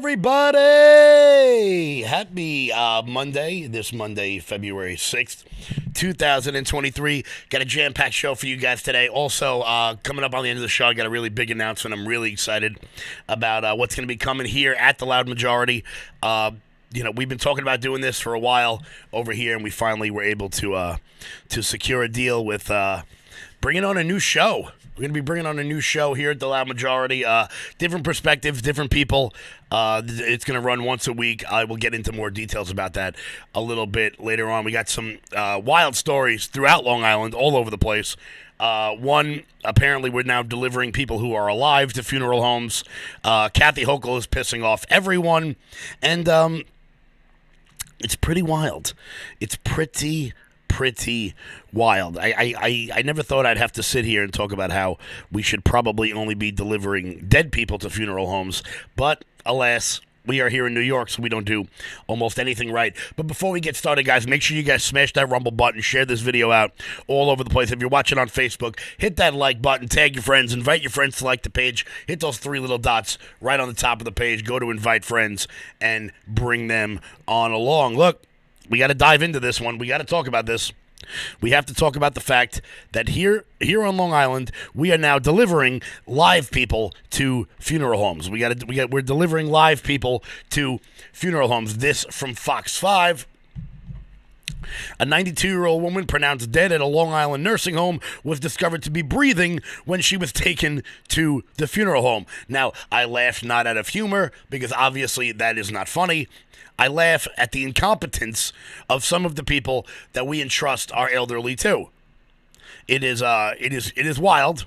everybody? Happy Monday, this Monday, February 6th, 2023. Got a jam-packed show for you guys today. Also, coming up on the end of the show, I got a really big announcement. I'm really excited about what's going to be coming here at the Loud Majority. We've been talking about doing this for a while over here, and we finally were able to secure a deal with bringing on a new show. We're going to be bringing on a new show here at the Loud Majority. Different perspectives, different people. It's going to run once a week. I will get into more details about that a little bit later on. We got some wild stories throughout Long Island, all over the place. One, apparently we're now delivering people who are alive to funeral homes. Kathy Hochul is pissing off everyone. And it's pretty wild. It's pretty wild. I never thought I'd have to sit here and talk about how we should probably only be delivering dead people to funeral homes, but alas, we are here in New York, so we don't do almost anything right. But before we get started, guys, make sure you guys smash that Rumble button, share this video out all over the place. If you're watching on Facebook, hit that like button, tag your friends, invite your friends to like the page, hit those three little dots right on the top of the page, go to invite friends, and bring them on along. Look, we got to dive into this one. We got to talk about this. We have to talk about the fact that here on Long Island, we are now delivering live people to funeral homes. We're delivering live people to funeral homes. This from Fox 5. A 92-year-old woman pronounced dead at a Long Island nursing home was discovered to be breathing when she was taken to the funeral home. Now, I laugh not out of humor, because obviously that is not funny. I laugh at the incompetence of some of the people that we entrust our elderly to. It is wild.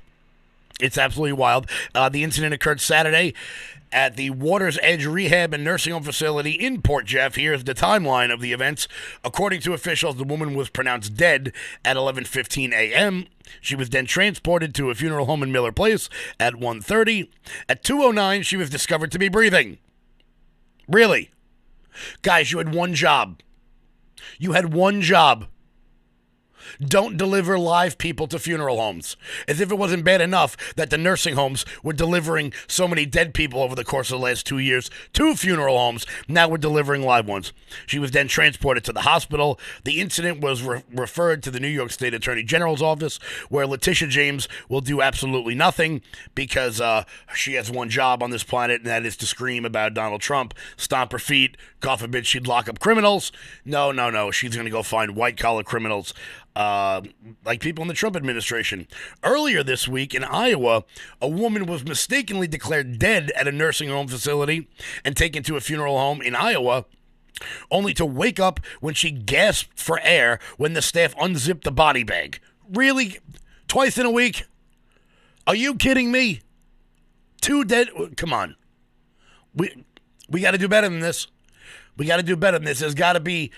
It's absolutely wild. The incident occurred Saturday at the Water's Edge Rehab and Nursing Home Facility in Port Jeff. Here's the timeline of the events. According to officials, the woman was pronounced dead at 11:15 a.m. She was then transported to a funeral home in Miller Place at 1:30. At 2:09, she was discovered to be breathing. Really? Guys, you had one job. You had one job. Don't deliver live people to funeral homes. As if it wasn't bad enough that the nursing homes were delivering so many dead people over the course of the last 2 years to funeral homes, now we're delivering live ones. She was then transported to the hospital. The incident was referred to the New York State Attorney General's office, where Letitia James will do absolutely nothing because she has one job on this planet, and that is to scream about Donald Trump, stomp her feet, God forbid she'd lock up criminals. No. She's going to go find white-collar criminals like people in the Trump administration. Earlier this week in Iowa, a woman was mistakenly declared dead at a nursing home facility and taken to a funeral home in Iowa, only to wake up when she gasped for air when the staff unzipped the body bag. Really? Twice in a week? Are you kidding me? 2 dead? Come on. We got to do better than this. We got to do better than this. There's got to be,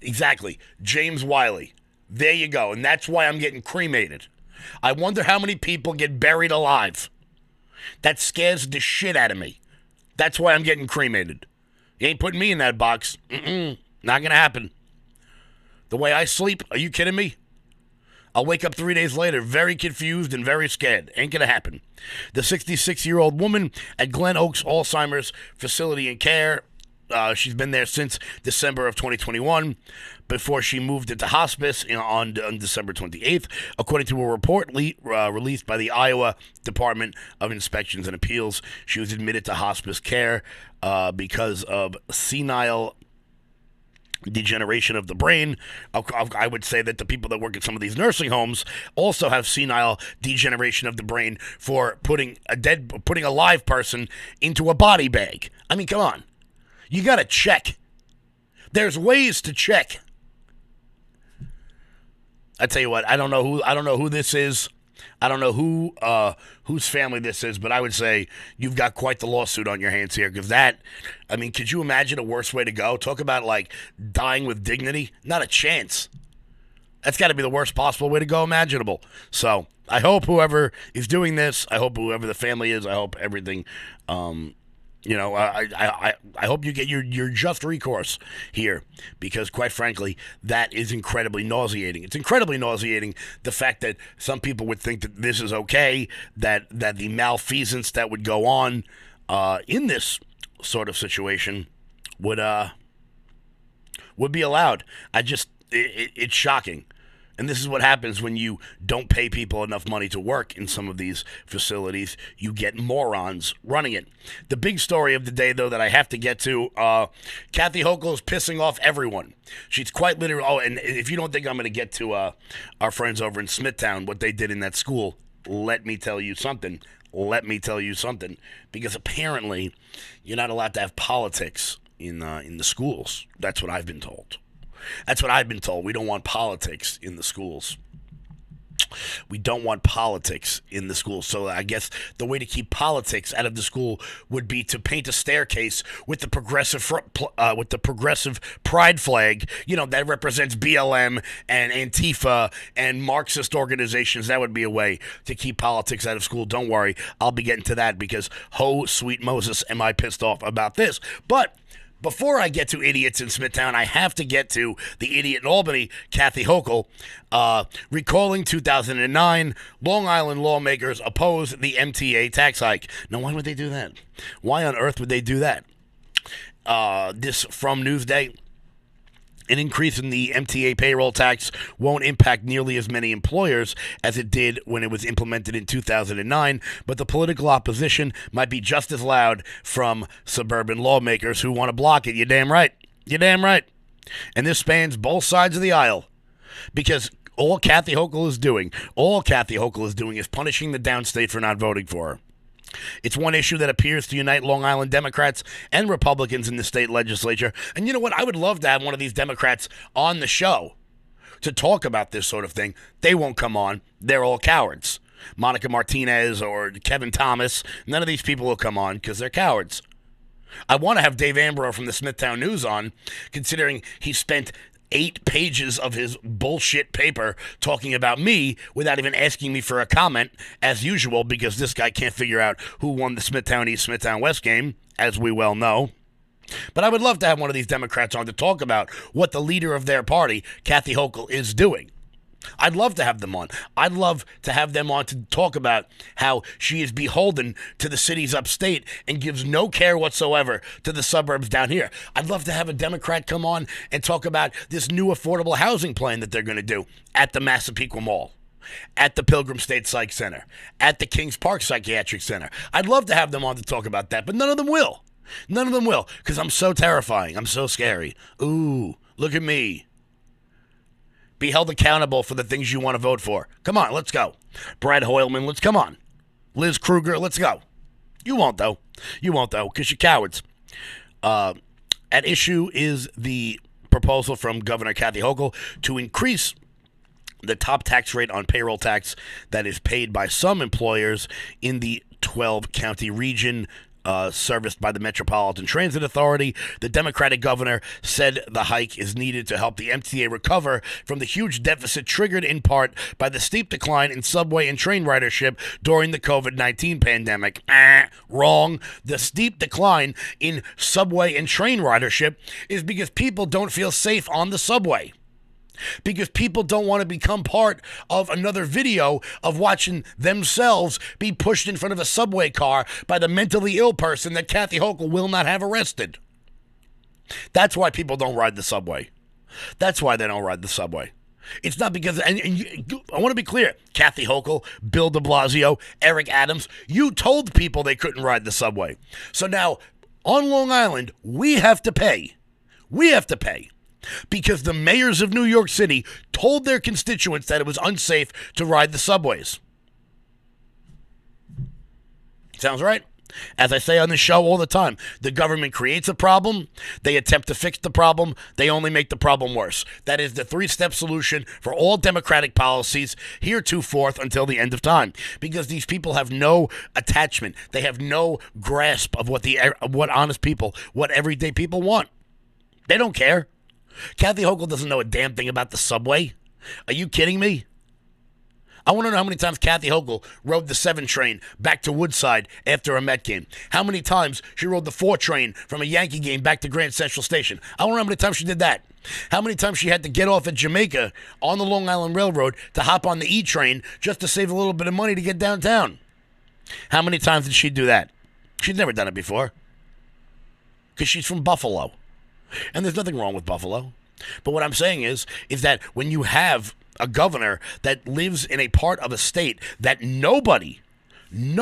exactly. James Wiley. There you go. And that's why I'm getting cremated. I wonder how many people get buried alive. That scares the shit out of me. That's why I'm getting cremated. You ain't putting me in that box. Not going to happen. The way I sleep, are you kidding me? I'll wake up 3 days later very confused and very scared. Ain't going to happen. The 66-year-old woman at Glen Oaks Alzheimer's Facility and Care, she's been there since December of 2021 before she moved into hospice on December 28th, according to a report released by the Iowa Department of Inspections and Appeals. She was admitted to hospice care because of senile degeneration of the brain. I would say that the people that work at some of these nursing homes also have senile degeneration of the brain for putting a live person into a body bag. I mean, come on. You got to check. There's ways to check. I tell you what, I don't know who this is. I don't know whose family this is, but I would say you've got quite the lawsuit on your hands here, because could you imagine a worse way to go? Talk about like dying with dignity. Not a chance. That's got to be the worst possible way to go imaginable. So I hope whoever is doing this, I hope whoever the family is, I hope everything, I hope you get your just recourse here, because quite frankly, that is incredibly nauseating. It's incredibly nauseating, the fact that some people would think that this is okay, that the malfeasance that would go on in this sort of situation would be allowed. It's shocking. And this is what happens when you don't pay people enough money to work in some of these facilities. You get morons running it. The big story of the day, though, that I have to get to, Kathy Hochul is pissing off everyone. She's quite literally, and if you don't think I'm going to get to our friends over in Smithtown, what they did in that school, let me tell you something. Because apparently you're not allowed to have politics in the schools. That's what I've been told. We don't want politics in the schools. So I guess the way to keep politics out of the school would be to paint a staircase with the progressive pride flag, that represents BLM and Antifa and Marxist organizations. That would be a way to keep politics out of school. Don't worry, I'll be getting to that because, oh, sweet Moses, am I pissed off about this. But before I get to idiots in Smithtown, I have to get to the idiot in Albany, Kathy Hochul, recalling 2009, Long Island lawmakers opposed the MTA tax hike. Now, why would they do that? Why on earth would they do that? This from Newsday. An increase in the MTA payroll tax won't impact nearly as many employers as it did when it was implemented in 2009, but the political opposition might be just as loud from suburban lawmakers who want to block it. You're damn right. And this spans both sides of the aisle, because all Kathy Hochul is doing is punishing the downstate for not voting for her. It's one issue that appears to unite Long Island Democrats and Republicans in the state legislature. And you know what? I would love to have one of these Democrats on the show to talk about this sort of thing. They won't come on. They're all cowards. Monica Martinez or Kevin Thomas, none of these people will come on because they're cowards. I want to have Dave Ambrose from the Smithtown News on, considering he spent 8 pages of his bullshit paper talking about me without even asking me for a comment, as usual, because this guy can't figure out who won the Smithtown East, Smithtown West game, as we well know. But I would love to have one of these Democrats on to talk about what the leader of their party, Kathy Hochul, is doing. I'd love to have them on. I'd love to have them on to talk about how she is beholden to the cities upstate and gives no care whatsoever to the suburbs down here. I'd love to have a Democrat come on and talk about this new affordable housing plan that they're going to do at the Massapequa Mall, at the Pilgrim State Psych Center, at the Kings Park Psychiatric Center. I'd love to have them on to talk about that, but none of them will. Because I'm so terrifying. I'm so scary. Ooh, look at me. Be held accountable for the things you want to vote for. Come on, let's go. Brad Hoylman, come on. Liz Kruger, let's go. You won't, though, because you're cowards. At issue is the proposal from Governor Kathy Hochul to increase the top tax rate on payroll tax that is paid by some employers in the 12-county region serviced by the Metropolitan Transit Authority. The Democratic governor said the hike is needed to help the MTA recover from the huge deficit triggered in part by the steep decline in subway and train ridership during the COVID-19 pandemic. Wrong. The steep decline in subway and train ridership is because people don't feel safe on the subway. Because people don't want to become part of another video of watching themselves be pushed in front of a subway car by the mentally ill person that Kathy Hochul will not have arrested. That's why people don't ride the subway. That's why they don't ride the subway. It's not because, I want to be clear, Kathy Hochul, Bill de Blasio, Eric Adams, you told people they couldn't ride the subway. So now, on Long Island, we have to pay. Because the mayors of New York City told their constituents that it was unsafe to ride the subways. Sounds right? As I say on the show all the time, the government creates a problem, they attempt to fix the problem, they only make the problem worse. That is the 3-step solution for all Democratic policies heretofore until the end of time. Because these people have no attachment, they have no grasp of what honest people, what everyday people want. They don't care. Kathy Hochul doesn't know a damn thing about the subway. Are you kidding me? I want to know how many times Kathy Hochul rode the 7 train back to Woodside after a Met game. How many times she rode the 4 train from a Yankee game back to Grand Central Station. I want to know how many times she did that. How many times she had to get off at Jamaica on the Long Island Railroad to hop on the E train just to save a little bit of money to get downtown. How many times did she do that? She's never done it before because she's from Buffalo. And there's nothing wrong with Buffalo. But what I'm saying is that when you have a governor that lives in a part of a state that nobody in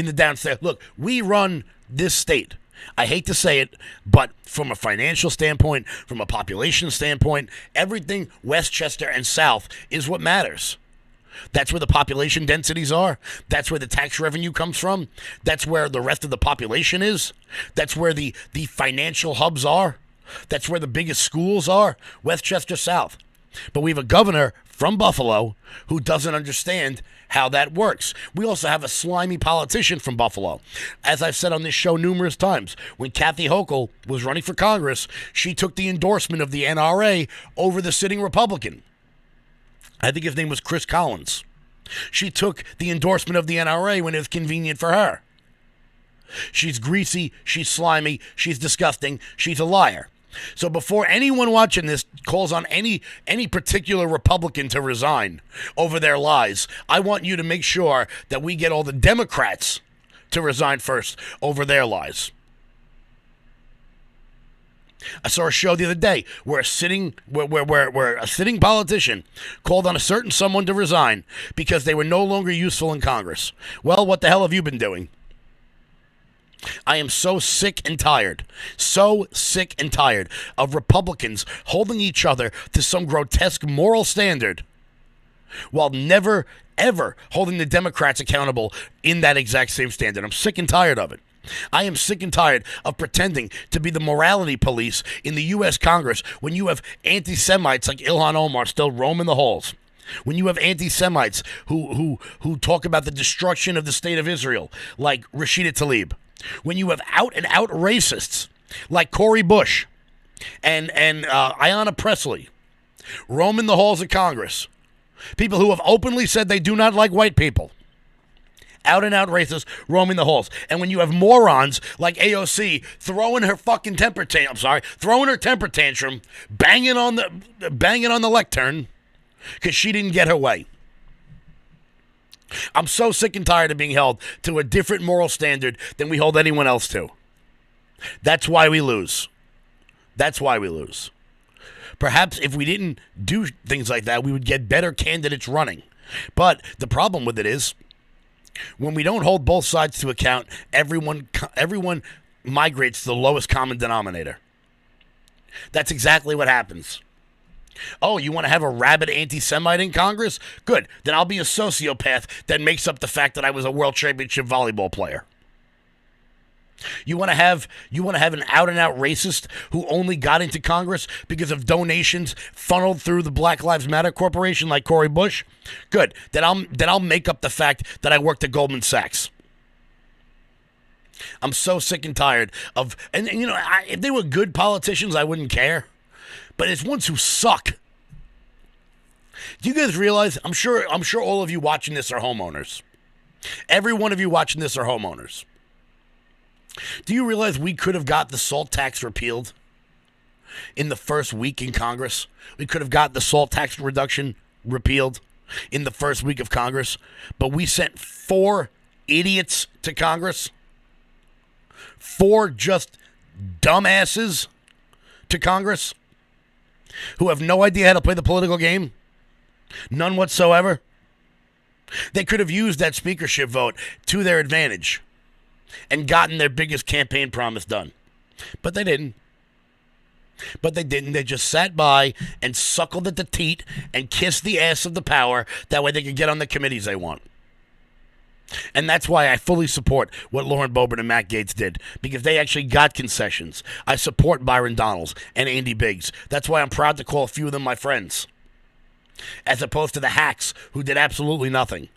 the downstairs, look, we run this state. I hate to say it, but from a financial standpoint, from a population standpoint, everything Westchester and South is what matters. That's where the population densities are. That's where the tax revenue comes from. That's where the rest of the population is. That's where the financial hubs are. That's where the biggest schools are, Westchester South. But we have a governor from Buffalo who doesn't understand how that works. We also have a slimy politician from Buffalo. As I've said on this show numerous times, when Kathy Hochul was running for Congress, she took the endorsement of the NRA over the sitting Republican. I think his name was Chris Collins. She took the endorsement of the NRA when it was convenient for her. She's greasy, she's slimy, she's disgusting, she's a liar. So before anyone watching this calls on any particular Republican to resign over their lies, I want you to make sure that we get all the Democrats to resign first over their lies. I saw a show the other day where a sitting politician called on a certain someone to resign because they were no longer useful in Congress. Well, what the hell have you been doing? I am so sick and tired of Republicans holding each other to some grotesque moral standard while never, ever holding the Democrats accountable in that exact same standard. I'm sick and tired of it. I am sick and tired of pretending to be the morality police in the U.S. Congress when you have anti-Semites like Ilhan Omar still roaming the halls. When you have anti-Semites who talk about the destruction of the state of Israel like Rashida Tlaib. When you have out-and-out racists like Cori Bush and Ayanna Pressley roaming the halls of Congress, people who have openly said they do not like white people, out-and-out racists roaming the halls, and when you have morons like AOC throwing her temper tantrum, banging on the lectern because she didn't get her way. I'm so sick and tired of being held to a different moral standard than we hold anyone else to. That's why we lose. Perhaps if we didn't do things like that, we would get better candidates running. But the problem with it is, when we don't hold both sides to account, everyone migrates to the lowest common denominator. That's exactly what happens. Oh, you want to have a rabid anti-Semite in Congress? Good. Then I'll be a sociopath that makes up the fact that I was a world championship volleyball player. You want to have an out-and-out racist who only got into Congress because of donations funneled through the Black Lives Matter Corporation like Cori Bush? Good. Then I'll make up the fact that I worked at Goldman Sachs. I'm so sick and tired of, and if they were good politicians, I wouldn't care. But it's ones who suck. Do you guys realize? I'm sure all of you watching this are homeowners. Every one of you watching this are homeowners. Do you realize we could have got the SALT tax repealed in the first week in Congress? We could have got the SALT tax reduction repealed in the first week of Congress, but we sent 4 idiots to Congress. 4 just dumbasses to Congress who have no idea how to play the political game. None whatsoever. They could have used that speakership vote to their advantage and gotten their biggest campaign promise done. But they didn't. They just sat by and suckled at the teat and kissed the ass of the power. That way they could get on the committees they want. And that's why I fully support what Lauren Boebert and Matt Gaetz did, because they actually got concessions. I support Byron Donalds and Andy Biggs. That's why I'm proud to call a few of them my friends, as opposed to the hacks who did absolutely nothing.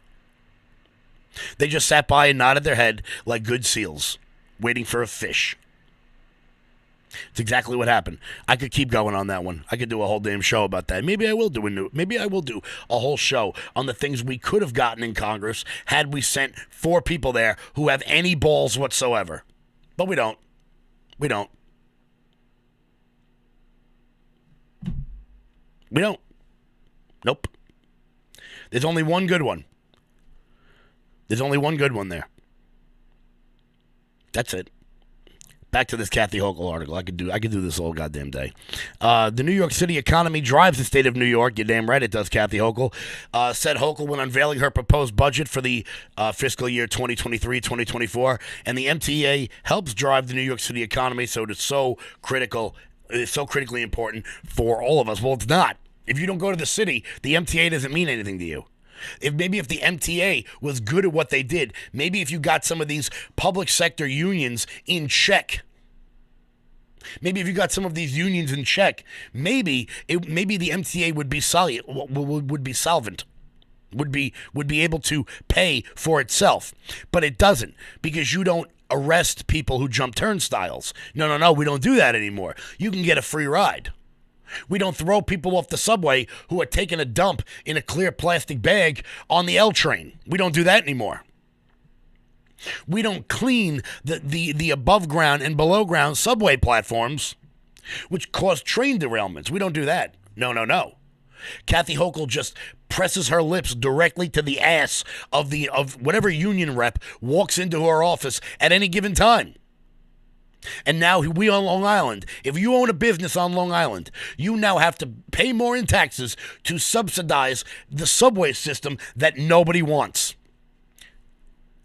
They just sat by and nodded their head like good seals, waiting for a fish. It's exactly what happened. I could keep going on that one. I could do a whole damn show about that. Maybe I will do a whole show on the things we could have gotten in Congress had we sent 4 people there who have any balls whatsoever. But we don't. We don't. Nope. There's only one good one. There. That's it. Back to this Kathy Hochul article. I could do this all goddamn day. The New York City economy drives the state of New York. You're damn right it does, Kathy Hochul. Said Hochul when unveiling her proposed budget for the fiscal year 2023-2024. And the MTA helps drive the New York City economy, so it is so critical. It's so critically important for all of us. Well, it's not. If you don't go to the city, the MTA doesn't mean anything to you. If the MTA was good at what they did, maybe if you got some of these public sector unions in check, maybe if you got some of these unions in check, maybe the MTA would be solvent, would be able to pay for itself. But it doesn't, because you don't arrest people who jump turnstiles. No, we don't do that anymore. You can get a free ride. We don't throw people off the subway who are taking a dump in a clear plastic bag on the L train. We don't do that anymore. We don't clean the above ground and below ground subway platforms, which cause train derailments. We don't do that. No. Kathy Hochul just presses her lips directly to the ass of whatever union rep walks into her office at any given time. And now we on Long Island, if you own a business on Long Island, you now have to pay more in taxes to subsidize the subway system that nobody wants.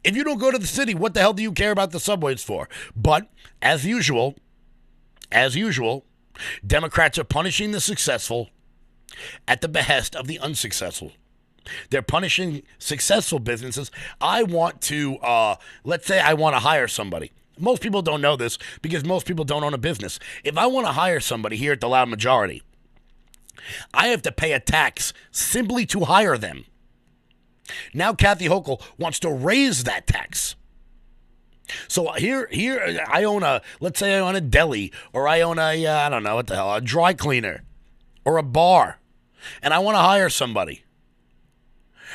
If you don't go to the city, what the hell do you care about the subways for? But as usual, Democrats are punishing the successful at the behest of the unsuccessful. They're punishing successful businesses. Let's say I want to hire somebody. Most people don't know this because most people don't own a business. If I want to hire somebody here at the Loud Majority, I have to pay a tax simply to hire them. Now Kathy Hochul wants to raise that tax. So here I own let's say I own a deli, or I own a dry cleaner or a bar, and I want to hire somebody.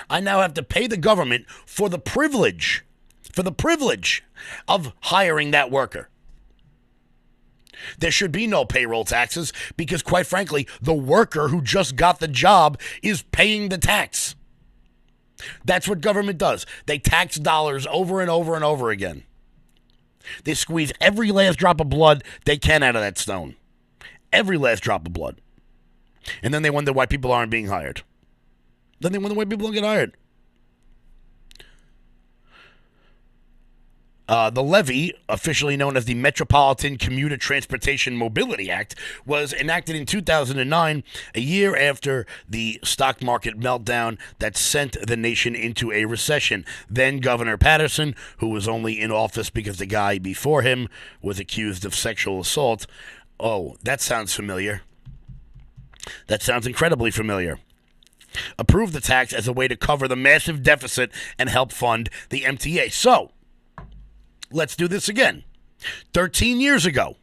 I now have to pay the government for the privilege of hiring that worker. There should be no payroll taxes because, quite frankly, the worker who just got the job is paying the tax. That's what government does. They tax dollars over and over and over again. They squeeze every last drop of blood they can out of that stone. Every last drop of blood. And then they wonder why people aren't being hired. Then they wonder why people don't get hired. The levy, officially known as the Metropolitan Commuter Transportation Mobility Act, was enacted in 2009, a year after the stock market meltdown that sent the nation into a recession. Then Governor Patterson, who was only in office because the guy before him was accused of sexual assault. Oh, that sounds familiar. That sounds incredibly familiar. Approved the tax as a way to cover the massive deficit and help fund the MTA. So, let's do this again. 13 years ago,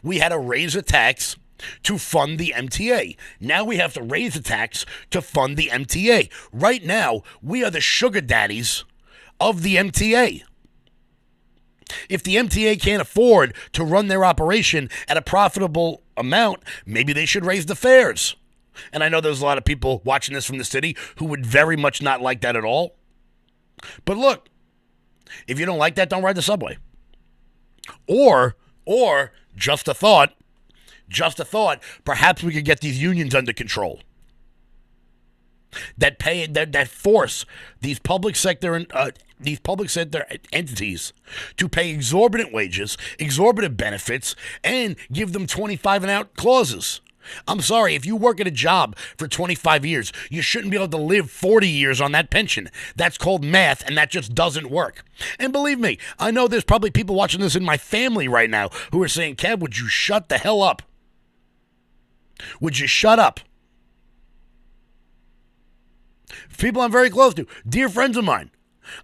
we had to raise a tax to fund the MTA. Now we have to raise a tax to fund the MTA. Right now, we are the sugar daddies of the MTA. If the MTA can't afford to run their operation at a profitable amount, maybe they should raise the fares. And I know there's a lot of people watching this from the city who would very much not like that at all. But look, if you don't like that, don't ride the subway. Or just a thought, perhaps we could get these unions under control. That force these public sector entities to pay exorbitant wages, exorbitant benefits, and give them 25 and out clauses. I'm sorry, if you work at a job for 25 years, you shouldn't be able to live 40 years on that pension. That's called math, and that just doesn't work. And believe me, I know there's probably people watching this in my family right now who are saying, Kev, would you shut the hell up? Would you shut up? People I'm very close to, dear friends of mine.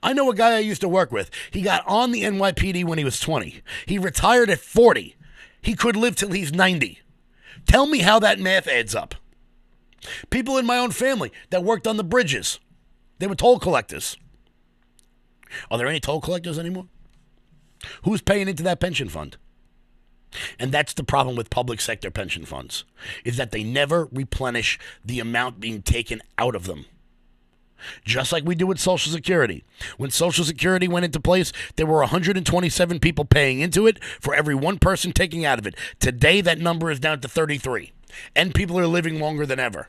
I know a guy I used to work with. He got on the NYPD when he was 20. He retired at 40. He could live till he's 90. Tell me how that math adds up. People in my own family that worked on the bridges, they were toll collectors. Are there any toll collectors anymore? Who's paying into that pension fund? And that's the problem with public sector pension funds, is that they never replenish the amount being taken out of them. Just like we do with Social Security. When Social Security went into place, there were 127 people paying into it for every one person taking out of it. Today, that number is down to 33. And people are living longer than ever.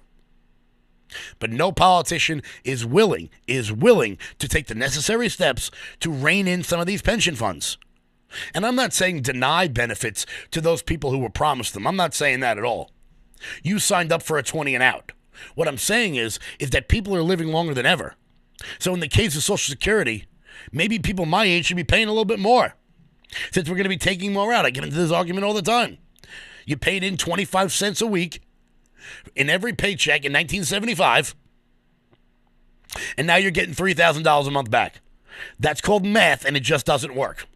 But no politician is willing to take the necessary steps to rein in some of these pension funds. And I'm not saying deny benefits to those people who were promised them. I'm not saying that at all. You signed up for a 20 and out. What I'm saying is that people are living longer than ever. So in the case of Social Security, maybe people my age should be paying a little bit more. Since we're going to be taking more out. I get into this argument all the time. You paid in 25 cents a week in every paycheck in 1975, and now you're getting $3,000 a month back. That's called math, and it just doesn't work.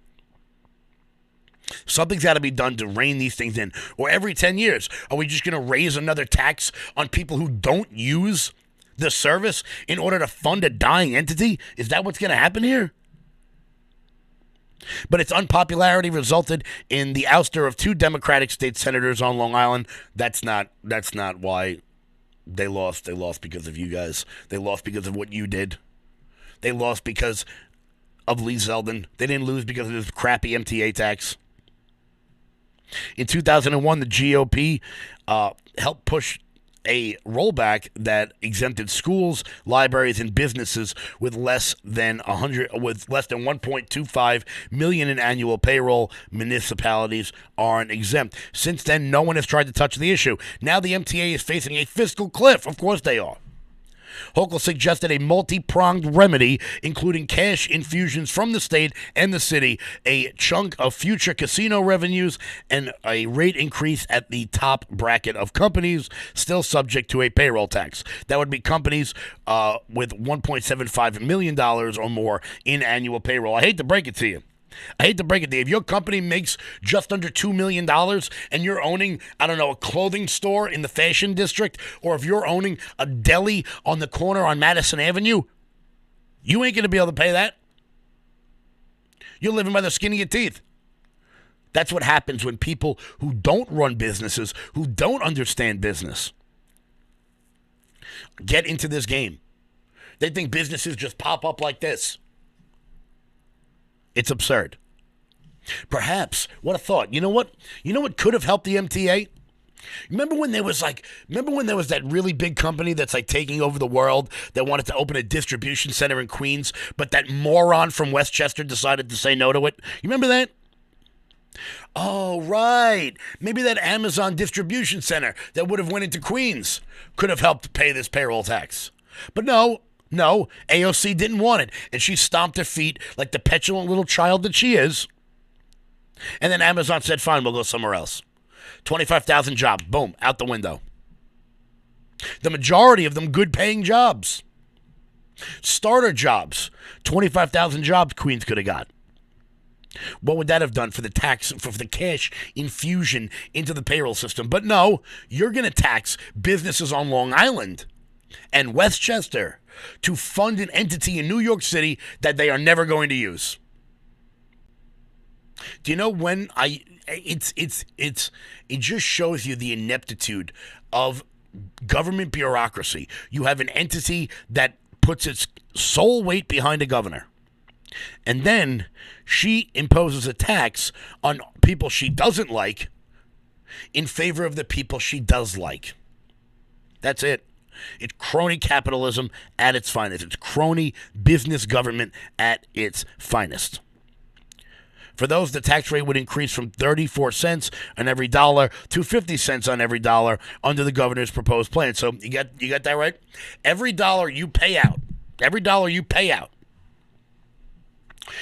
Something's got to be done to rein these things in. Or every 10 years, are we just going to raise another tax on people who don't use the service in order to fund a dying entity? Is that what's going to happen here? But its unpopularity resulted in the ouster of 2 Democratic state senators on Long Island. That's not why they lost. They lost because of you guys. They lost because of what you did. They lost because of Lee Zeldin. They didn't lose because of this crappy MTA tax. In 2001, the GOP helped push a rollback that exempted schools, libraries, and businesses with less than 1.25 million in annual payroll. Municipalities aren't exempt. Since then, no one has tried to touch the issue. Now the MTA is facing a fiscal cliff. Of course they are. Hochul suggested a multi-pronged remedy, including cash infusions from the state and the city, a chunk of future casino revenues, and a rate increase at the top bracket of companies, still subject to a payroll tax. That would be companies with $1.75 million or more in annual payroll. I hate to break it to you. If your company makes just under $2 million and you're owning, a clothing store in the fashion district, or if you're owning a deli on the corner on Madison Avenue, you ain't going to be able to pay that. You're living by the skin of your teeth. That's what happens when people who don't run businesses, who don't understand business, get into this game. They think businesses just pop up like this. It's absurd. Perhaps, what a thought. You know what could have helped the MTA? Remember when there was that really big company that's like taking over the world that wanted to open a distribution center in Queens, but that moron from Westchester decided to say no to it? You remember that? Oh, right. Maybe that Amazon distribution center that would have went into Queens could have helped pay this payroll tax. But no, AOC didn't want it, and she stomped her feet like the petulant little child that she is. And then Amazon said, fine, we'll go somewhere else. 25,000 jobs, boom, out the window. The majority of them good-paying jobs. Starter jobs, 25,000 jobs Queens could have got. What would that have done for the tax, for the cash infusion into the payroll system? But no, you're going to tax businesses on Long Island and Westchester to fund an entity in New York City that they are never going to use. Do you know when it just shows you the ineptitude of government bureaucracy. You have an entity that puts its sole weight behind a governor. And then she imposes a tax on people she doesn't like in favor of the people she does like. That's it. It's crony capitalism at its finest. It's crony business government at its finest. For those, the tax rate would increase from 34 cents on every dollar to 50 cents on every dollar under the governor's proposed plan. So you got that right? Every dollar you pay out,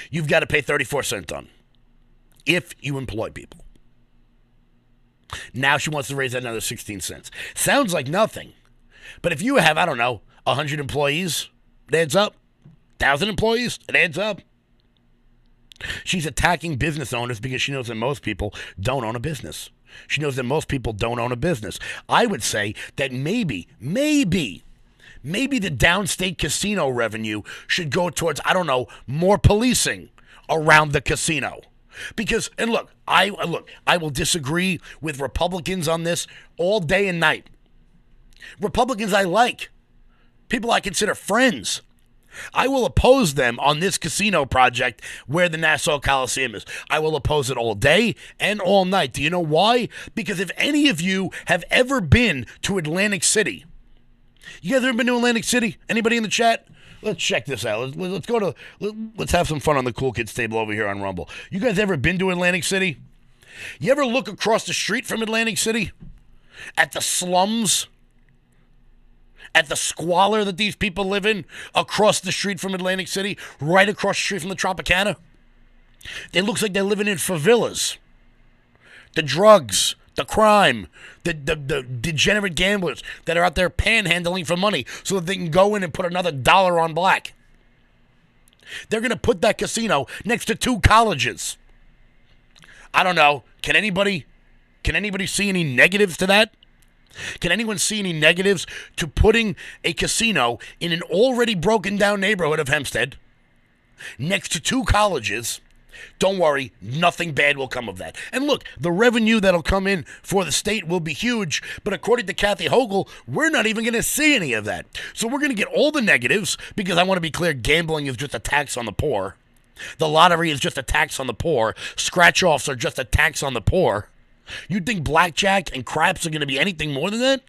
you've got to pay 34 cents on if you employ people. Now she wants to raise that another 16 cents. Sounds like nothing. But if you have, 100 employees, it adds up. 1,000 employees, it adds up. She's attacking business owners because she knows that most people don't own a business. She knows that most people don't own a business. I would say that maybe the downstate casino revenue should go towards, more policing around the casino. Because, and look, I will disagree with Republicans on this all day and night. Republicans I like. people I consider friends. I will oppose them on this casino project where the Nassau Coliseum is. I will oppose it all day and all night. Do you know why? Because if any of you have ever been to Atlantic City, you guys ever been to Atlantic City? Anybody in the chat? Let's check this out. Let's have some fun on the Cool Kids table over here on Rumble. You guys ever been to Atlantic City? You ever look across the street from Atlantic City at the slums? At the squalor that these people live in across the street from Atlantic City, right across the street from the Tropicana? It looks like they're living in favelas. The drugs, the crime, the degenerate gamblers that are out there panhandling for money so that they can go in and put another dollar on black. They're going to put that casino next to 2 colleges. I don't know. Can anybody see any negatives to that? Can anyone see any negatives to putting a casino in an already broken down neighborhood of Hempstead next to 2 colleges? Don't worry, nothing bad will come of that. And look, the revenue that'll come in for the state will be huge, but according to Kathy Hochul, we're not even going to see any of that. So we're going to get all the negatives, because I want to be clear, gambling is just a tax on the poor. The lottery is just a tax on the poor. Scratch-offs are just a tax on the poor. You think blackjack and craps are going to be anything more than that?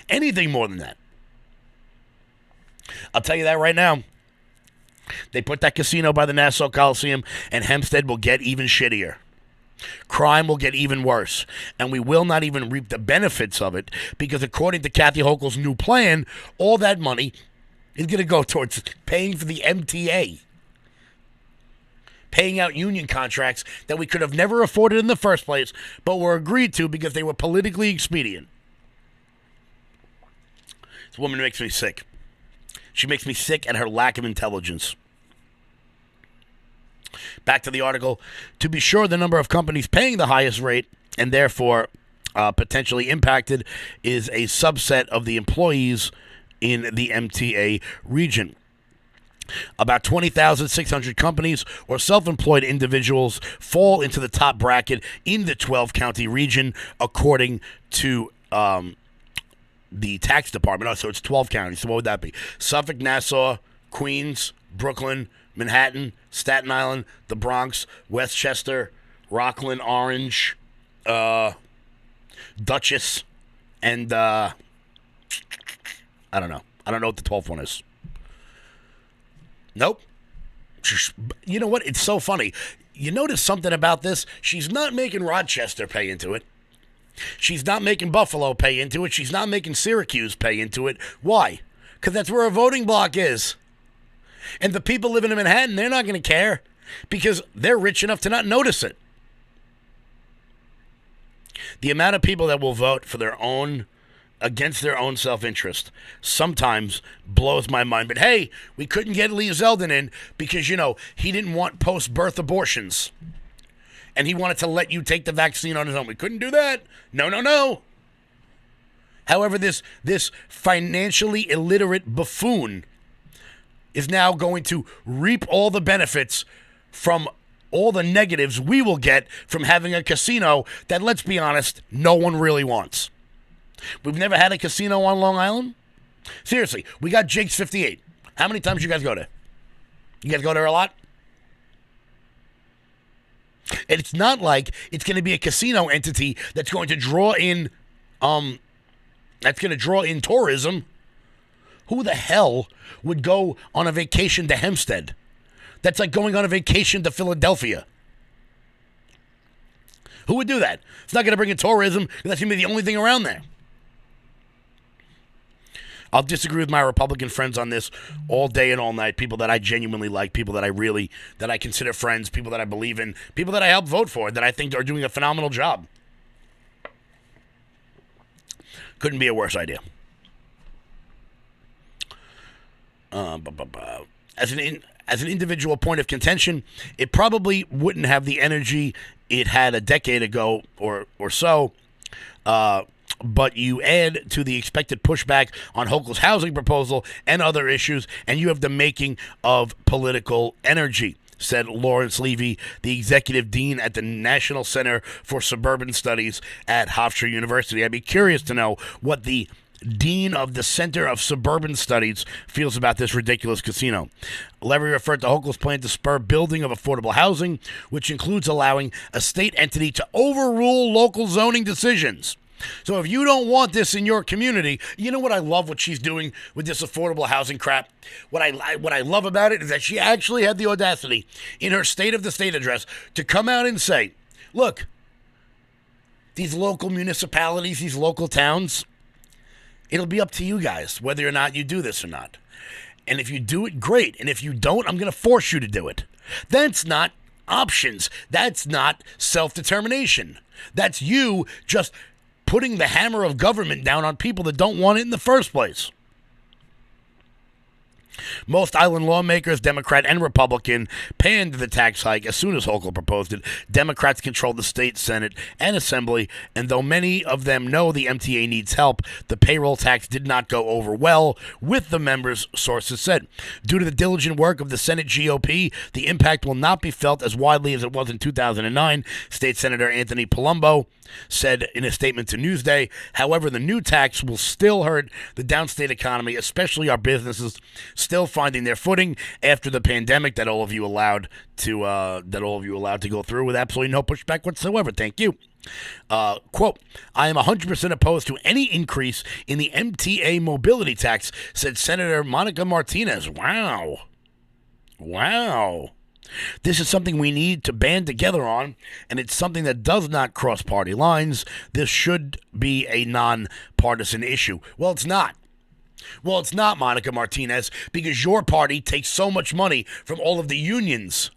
Anything more than that. I'll tell you that right now. They put that casino by the Nassau Coliseum, and Hempstead will get even shittier. Crime will get even worse, and we will not even reap the benefits of it, because according to Kathy Hochul's new plan, all that money is going to go towards paying for the MTA. Paying out union contracts that we could have never afforded in the first place, but were agreed to because they were politically expedient. This woman makes me sick. She makes me sick at her lack of intelligence. Back to the article. To be sure, the number of companies paying the highest rate and therefore potentially impacted is a subset of the employees in the MTA region. About 20,600 companies or self-employed individuals fall into the top bracket in the 12-county region, according to the tax department. Oh, so it's 12 counties. So what would that be? Suffolk, Nassau, Queens, Brooklyn, Manhattan, Staten Island, the Bronx, Westchester, Rockland, Orange, Dutchess, and I don't know. I don't know what the 12th one is. Nope. You know what? It's so funny. You notice something about this? She's not making Rochester pay into it. She's not making Buffalo pay into it. She's not making Syracuse pay into it. Why? Because that's where her voting block is. And the people living in Manhattan, they're not going to care because they're rich enough to not notice it. The amount of people that will vote for their own, against their own self-interest, sometimes blows my mind. But hey, we couldn't get Lee Zeldin in because, he didn't want post-birth abortions. And he wanted to let you take the vaccine on his own. We couldn't do that. No. However, this financially illiterate buffoon is now going to reap all the benefits from all the negatives we will get from having a casino that, let's be honest, no one really wants. We've never had a casino on Long Island. Seriously, we got Jake's 58. How many times you guys go there? You guys go there a lot? And it's not like it's going to be a casino entity that's going to draw in tourism. Who the hell would go on a vacation to Hempstead? That's like going on a vacation to Philadelphia. Who would do that? It's not going to bring in tourism. That's going to be the only thing around there. I'll disagree with my Republican friends on this all day and all night. People that I genuinely like, people that I consider friends, people that I believe in, people that I help vote for, that I think are doing a phenomenal job. Couldn't be a worse idea. As an individual point of contention, it probably wouldn't have the energy it had a decade ago or so. But you add to the expected pushback on Hochul's housing proposal and other issues, and you have the making of political energy, said Lawrence Levy, the executive dean at the National Center for Suburban Studies at Hofstra University. I'd be curious to know what the dean of the Center of Suburban Studies, feels about this ridiculous casino. Levy referred to Hochul's plan to spur building of affordable housing, which includes allowing a state entity to overrule local zoning decisions. So if you don't want this in your community, you know what I love what she's doing with this affordable housing crap? What I love about it is that she actually had the audacity in her State of the State address to come out and say, look, these local municipalities, these local towns, it'll be up to you guys whether or not you do this or not. And if you do it, great. And if you don't, I'm going to force you to do it. That's not options. That's not self-determination. That's you just putting the hammer of government down on people that don't want it in the first place. Most island lawmakers, Democrat and Republican, panned the tax hike as soon as Hochul proposed it. Democrats control the state Senate and Assembly, and though many of them know the MTA needs help, the payroll tax did not go over well with the members, sources said. Due to the diligent work of the Senate GOP, the impact will not be felt as widely as it was in 2009, State Senator Anthony Palumbo said in a statement to Newsday. However, the new tax will still hurt the downstate economy, especially our businesses still finding their footing after the pandemic that all of you allowed to go through with absolutely no pushback whatsoever. Thank you. Quote, I am 100% opposed to any increase in the MTA mobility tax, said Senator Monica Martinez. Wow. This is something we need to band together on, and it's something that does not cross party lines. This should be a nonpartisan issue. Well, it's not. Monica Martinez, because your party takes so much money from all of the unions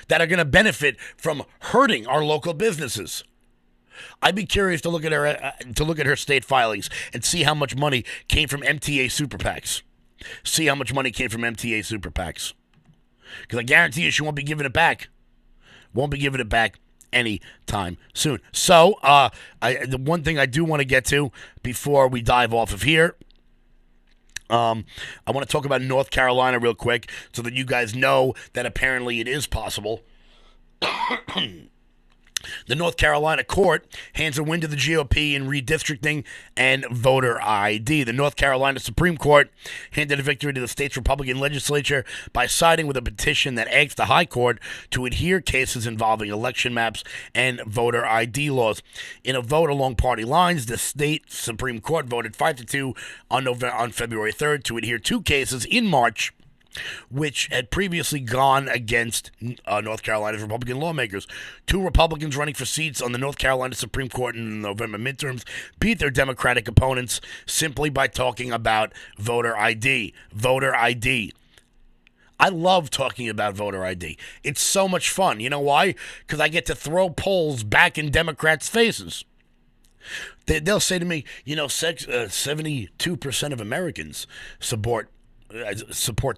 that are going to benefit from hurting our local businesses. I'd be curious to look at her state filings and see how much money came from MTA super PACs. Because I guarantee you she won't be giving it back. Anytime soon. So, the one thing I do want to get to before we dive off of here, I want to talk about North Carolina real quick so that you guys know that apparently it is possible. The North Carolina court hands a win to the GOP in redistricting and voter ID. The North Carolina Supreme Court handed a victory to the state's Republican legislature by siding with a petition that asked the High Court to adhere cases involving election maps and voter ID laws. In a vote along party lines, the state Supreme Court voted 5-2 on February 3rd to adhere two cases in March which had previously gone against North Carolina's Republican lawmakers. Two Republicans running for seats on the North Carolina Supreme Court in the November midterms beat their Democratic opponents simply by talking about voter ID. Voter ID. I love talking about voter ID. It's so much fun. You know why? Because I get to throw polls back in Democrats' faces. They'll say to me, 72% of Americans support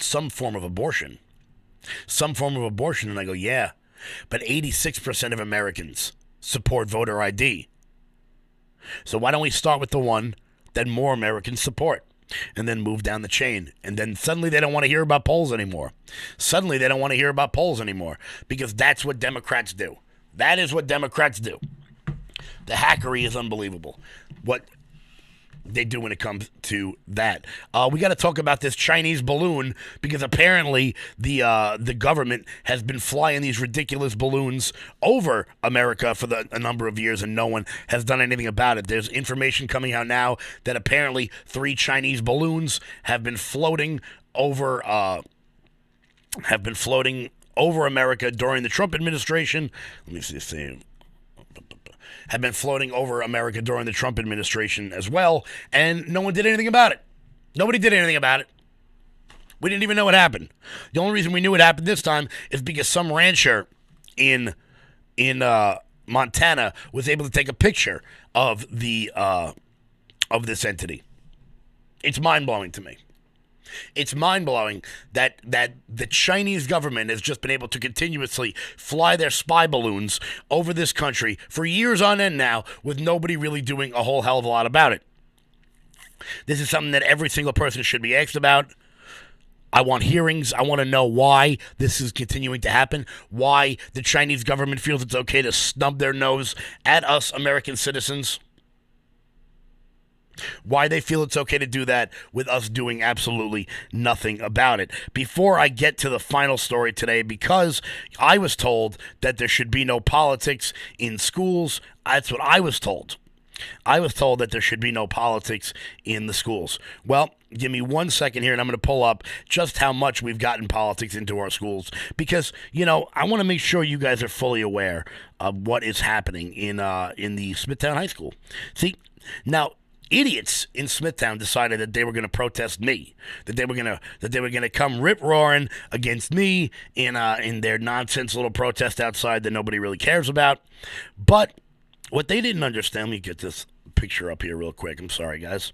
some form of abortion. And I go, yeah, but 86% of Americans support voter ID. So why don't we start with the one that more Americans support and then move down the chain? And then suddenly they don't want to hear about polls anymore. Because that's what Democrats do. That is what Democrats do. The hackery is unbelievable. What they do when it comes to that. We got to talk about this Chinese balloon because apparently the government has been flying these ridiculous balloons over America for a number of years and no one has done anything about it. There's information coming out now that apparently 3 Chinese balloons have been floating over America during the Trump administration. Let me see. Have been floating over America during the Trump administration as well, and no one did anything about it. Nobody did anything about it. We didn't even know what happened. The only reason we knew it happened this time is because some rancher in Montana was able to take a picture of this entity. It's mind-blowing to me. It's mind-blowing that the Chinese government has just been able to continuously fly their spy balloons over this country for years on end now with nobody really doing a whole hell of a lot about it. This is something that every single person should be asked about. I want hearings. I want to know why this is continuing to happen, why the Chinese government feels it's okay to snub their nose at us American citizens. Why they feel it's okay to do that with us doing absolutely nothing about it. Before I get to the final story today, because I was told that there should be no politics in schools, that's what I was told. I was told that there should be no politics in the schools. Well, give me 1 second here, and I'm going to pull up just how much we've gotten politics into our schools. Because, I want to make sure you guys are fully aware of what is happening in the Smithtown High School. See, now, idiots in Smithtown decided that they were going to protest me, that they were going to come rip roaring against me in their nonsense little protest outside that nobody really cares about. But what they didn't understand, let me get this picture up here real quick. I'm sorry, guys.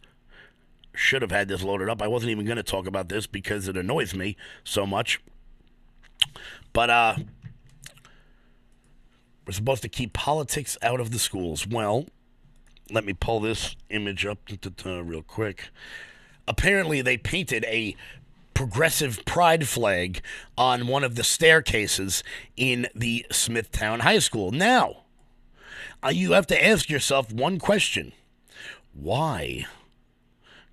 Should have had this loaded up. I wasn't even going to talk about this because it annoys me so much. But we're supposed to keep politics out of the schools. Well, let me pull this image up real quick. Apparently, they painted a progressive pride flag on one of the staircases in the Smithtown High School. Now, you have to ask yourself one question. Why?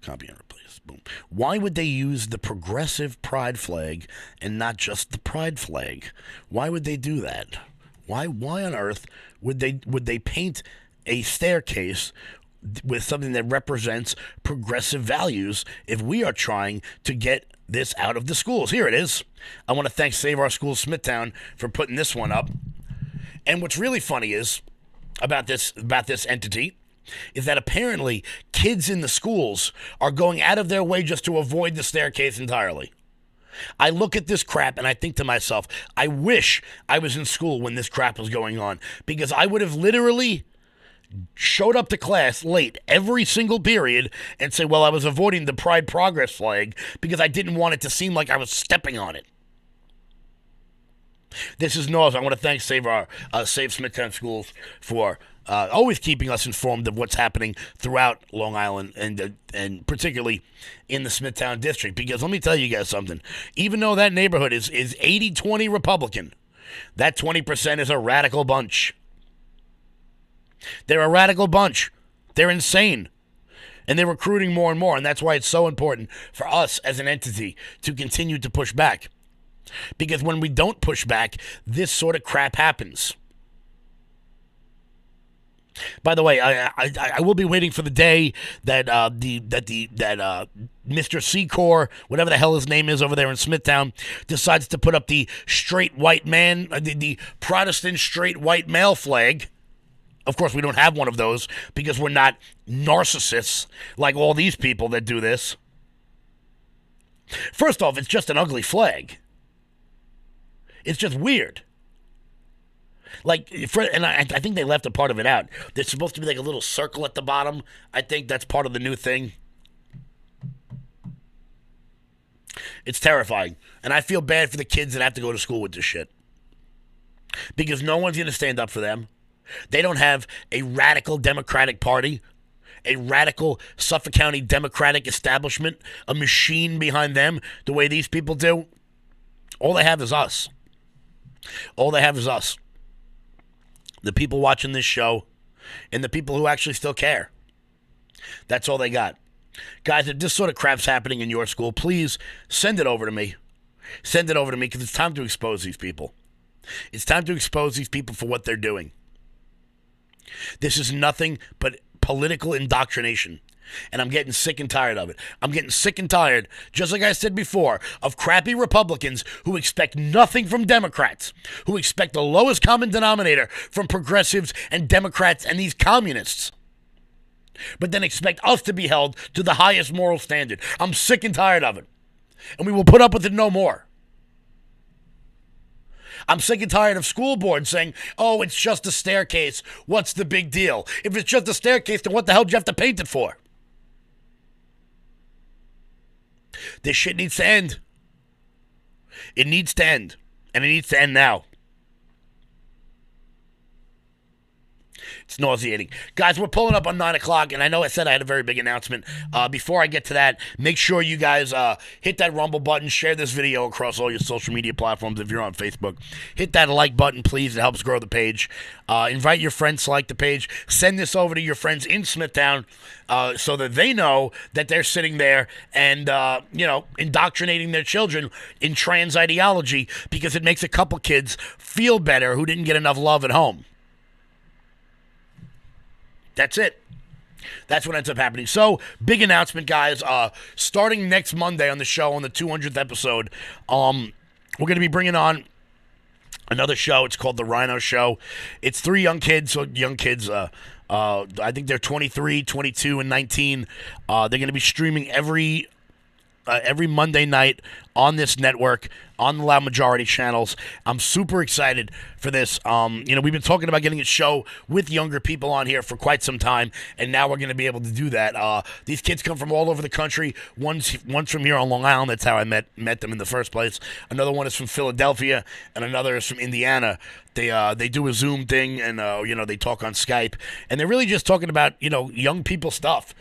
Copy and replace. Boom. Why would they use the progressive pride flag and not just the pride flag? Why would they do that? Why on earth would they paint a staircase with something that represents progressive values if we are trying to get this out of the schools? Here it is. I want to thank Save Our Schools Smithtown for putting this one up. And what's really funny is about this entity is that apparently kids in the schools are going out of their way just to avoid the staircase entirely. I look at this crap and I think to myself, I wish I was in school when this crap was going on, because I would have literally showed up to class late every single period and say, well, I was avoiding the Pride Progress flag because I didn't want it to seem like I was stepping on it. This is Noah. I want to thank Save Smithtown Schools for always keeping us informed of what's happening throughout Long Island and particularly in the Smithtown district. Because let me tell you guys something. Even though that neighborhood is 80-20 Republican, that 20% is a radical bunch. They're a radical bunch. They're insane. And they're recruiting more and more. And that's why it's so important for us as an entity to continue to push back. Because when we don't push back, this sort of crap happens. By the way, I will be waiting for the day that Mr. Secor, whatever the hell his name is over there in Smithtown, decides to put up the straight white man, the Protestant straight white male flag. Of course, we don't have one of those because we're not narcissists like all these people that do this. First off, it's just an ugly flag. It's just weird. And I think they left a part of it out. There's supposed to be like a little circle at the bottom. I think that's part of the new thing. It's terrifying. And I feel bad for the kids that have to go to school with this shit. Because no one's going to stand up for them. They don't have a radical Democratic Party, a radical Suffolk County Democratic establishment, a machine behind them the way these people do. All they have is us. All they have is us. The people watching this show and the people who actually still care. That's all they got. Guys, if this sort of crap's happening in your school, please send it over to me. Send it over to me because it's time to expose these people. It's time to expose these people for what they're doing. This is nothing but political indoctrination. And I'm getting sick and tired of it. I'm getting sick and tired, just like I said before, of crappy Republicans who expect nothing from Democrats, who expect the lowest common denominator from progressives and Democrats and these communists, but then expect us to be held to the highest moral standard. I'm sick and tired of it. And we will put up with it no more. I'm sick and tired of school boards saying, oh, it's just a staircase. What's the big deal? If it's just a staircase, then what the hell do you have to paint it for? This shit needs to end. It needs to end. And it needs to end now. It's nauseating. Guys, we're pulling up on 9 o'clock, and I know I said I had a very big announcement. Before I get to that, make sure you guys hit that Rumble button, share this video across all your social media platforms if you're on Facebook. Hit that like button, please. It helps grow the page. Invite your friends to like the page. Send this over to your friends in Smithtown so that they know that they're sitting there and, indoctrinating their children in trans ideology, because it makes a couple kids feel better who didn't get enough love at home. That's it. That's what ends up happening. So, big announcement, guys. Starting next Monday on the show, on the 200th episode, we're going to be bringing on another show. It's called The Rhino Show. It's 3 young kids. I think they're 23, 22, and 19. They're going to be streaming every Monday night on this network, on the Loud Majority channels. I'm super excited for this. We've been talking about getting a show with younger people on here for quite some time, and now we're going to be able to do that. These kids come from all over the country. One's from here on Long Island. That's how I met them in the first place. Another one is from Philadelphia, and another is from Indiana. They do a Zoom thing, and they talk on Skype, and they're really just talking about young people stuff.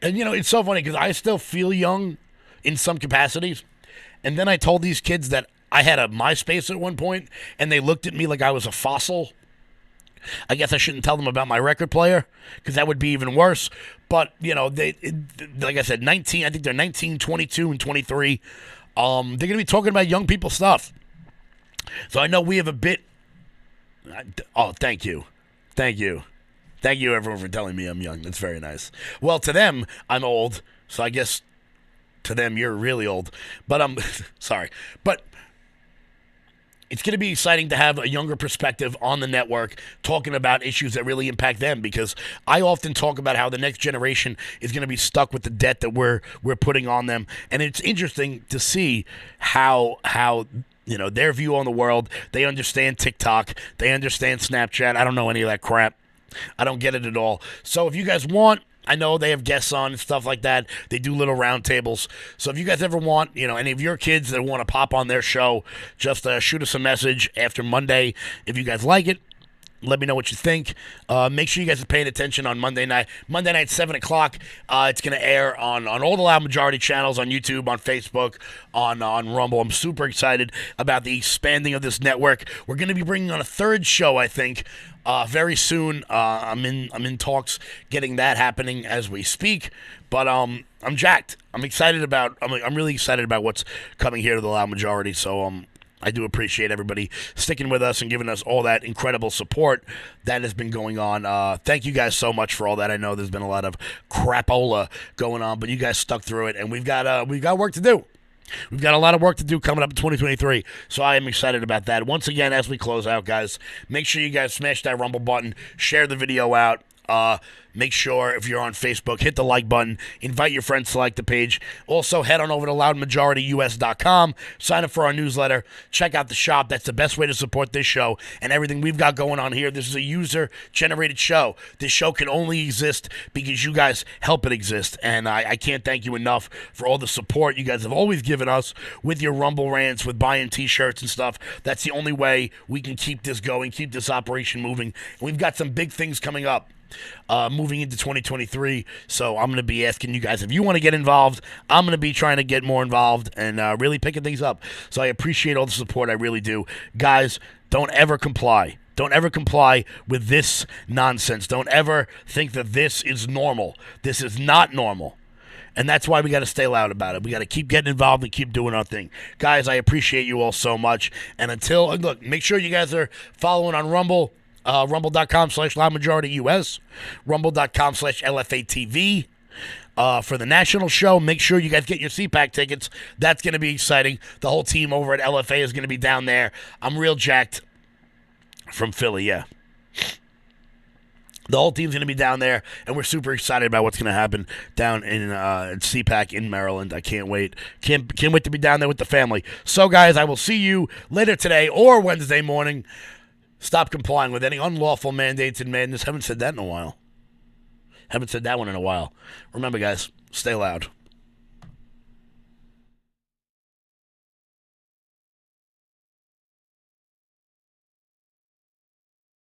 And it's so funny because I still feel young in some capacities. And then I told these kids that I had a MySpace at one point, and they looked at me like I was a fossil. I guess I shouldn't tell them about my record player, because that would be even worse. But, like I said, 19, I think they're 19, 22, and 23. They're going to be talking about young people stuff. So I know we have a bit. Oh, thank you. Thank you. Thank you, everyone, for telling me I'm young. That's very nice. Well, to them, I'm old, so I guess to them, you're really old. But I'm sorry. But it's going to be exciting to have a younger perspective on the network talking about issues that really impact them, because I often talk about how the next generation is going to be stuck with the debt that we're putting on them. And it's interesting to see how their view on the world. They understand TikTok. They understand Snapchat. I don't know any of that crap. I don't get it at all. So if you guys want, I know they have guests on and stuff like that. They do little roundtables. So if you guys ever want, any of your kids that want to pop on their show, just shoot us a message after Monday. If you guys like it, let me know what you think. Make sure you guys are paying attention on Monday night. Monday night, 7 o'clock. It's going to air on all the Loud Majority channels, on YouTube, on Facebook, on Rumble. I'm super excited about the expanding of this network. We're going to be bringing on a third show, I think, very soon. I'm in talks getting that happening as we speak. But I'm jacked. I'm really excited about what's coming here to the Loud Majority. So I do appreciate everybody sticking with us and giving us all that incredible support that has been going on. Thank you guys so much for all that. I know there's been a lot of crapola going on, but you guys stuck through it, and we've got work to do. We've got a lot of work to do coming up in 2023, so I am excited about that. Once again, as we close out, guys, make sure you guys smash that Rumble button, share the video out. Make sure, if you're on Facebook, hit the like button. Invite your friends to like the page. Also, head on over to loudmajorityus.com. Sign up for our newsletter. Check out the shop. That's the best way to support this show and everything we've got going on here. This is a user-generated show. This show can only exist because you guys help it exist. And I can't thank you enough for all the support you guys have always given us with your Rumble rants, with buying T-shirts and stuff. That's the only way we can keep this going, keep this operation moving. And we've got some big things coming up. Moving into 2023, so I'm going to be asking you guys if you want to get involved. I'm going to be trying to get more involved and really picking things up. So I appreciate all the support. I really do. Guys, don't ever comply. Don't ever comply with this nonsense. Don't ever think that this is normal. This is not normal. And that's why we got to stay loud about it. We got to keep getting involved and keep doing our thing. Guys, I appreciate you all so much. And look, make sure you guys are following on Rumble. Rumble.com/LoudMajorityUS, Rumble.com/LFATV. For the national show, make sure you guys get your CPAC tickets. That's going to be exciting. The whole team over at LFA is going to be down there. I'm real jacked from Philly, yeah. The whole team's going to be down there, and we're super excited about what's going to happen down in CPAC in Maryland. I can't wait. Can't wait to be down there with the family. So, guys, I will see you later today or Wednesday morning. Stop complying with any unlawful mandates and madness. Haven't said that in a while. Haven't said that one in a while. Remember, guys, stay loud.